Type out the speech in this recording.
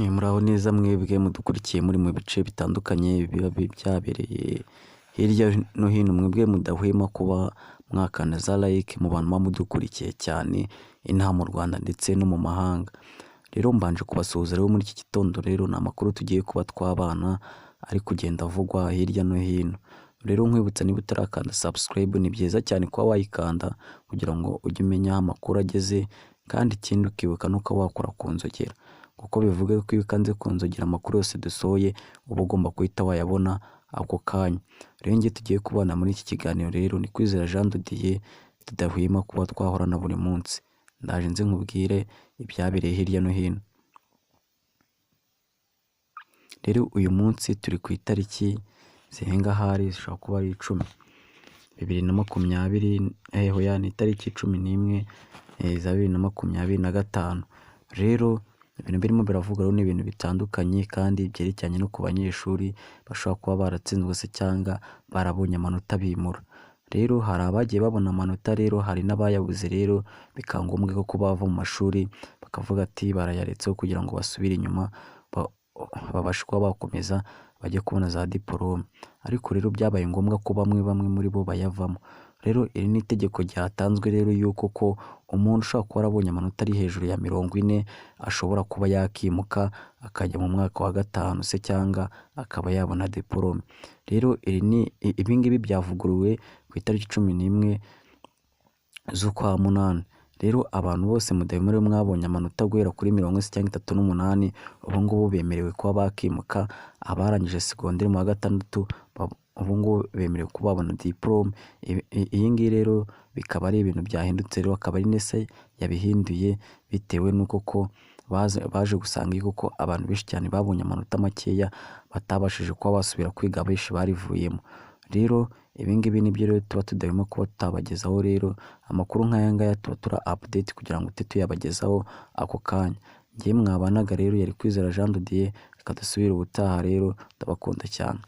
Muraho neza mwebwe mudukurikiye muri mu bice bitandukanye biba byabereye hirya no hino, mwebwe mudahwema kuba mwakanda za like mu bantu muba mudukurikiye cyane inaha mu Rwanda ndetse no mu mahanga. Rero mbanje kubasuhuza rero muri iki gitondo, rero ni amakuru tugiye kuba twabana ari kugenda avugwa hirya no hino. Rero nkwibutsa, niba utarakanda subscribe, ni byiza cyane kuba wayikanda kugira ngo ujye umenya aho amakuru ageze, kandi ikindi ukibuka nuko wakora ku nzogera, kuko bivuga ko iyo ukanze ku nzogera amakuru yose dusohoye uba ugomba guhita wayabona ako kanya. Rero njye tugiye kubana muri iki kiganiro rero ni Kwizera Jean de Dieu, tudahwema kuba twahorana buri munsi. Ndaje nze nkubwire ibyabereye hirya no hino. Rero uyu munsi turi ku itariki zihenga hari zishobora kuba ari 10/2020, hoya ni itariki 11 za 2025. Rero ibintu birimo biravuga rero ni ibintu bitandukanye kandi byerekeranye no ku banyeshuri bashobora kuba baratsinzwe se cyangwa barabonye amanota bimura. Rero hari abagiye babona amanota, rero hari n'abayabuze, rero bikaba ngombwa ko bava mu mashuri bakavuga ati barayaretseho kugira ngo basubire inyuma babashe kuba bakomeza bajye kubona za diporome. Ariko rero byabaye ngombwa ko bamwe muri bo bayavamo. Rero iri ni itegeko ryatanzwe rero yuko ko umuntu ushobora kuba arabonye amanota ari hejuru ya 40 ashobora kuba yakimuka akajya mu mwaka wa 5 se cyangwa akaba yabona diporome. Rero ibi ngibi byavuguruwe ku itariki 11 z'ukwa munani. Rero abantu bose mudahemure mwabonye amanota guhera kuri 38 ubu ngubu bemerewe kuba bakimuka. Abarangije segonderi mu wa 6 ubu ngubu bemerewe kuba babona diporome. Iyi ngiyi rero bikaba ari ibintu byahindutse, rero akaba ari nese yabihinduye bitewe n'uko ko baje gusanga yuko abantu benshi cyane babonye amanota makeya batabashije kuba basubira kwiga, benshi barivuyemo. Rero ibi ngibi nibyo rero tuba tudahwema kuba tutabagezaho. Rero amakuru nk'aya ngaya tuba tura update kugira ngo tujye tuyabagezaho ako kanya. Njye mwabanaga rero yari Kwizera Jean de Dieu, reka dusubire ubutaha. Rero ndabakunda cyane.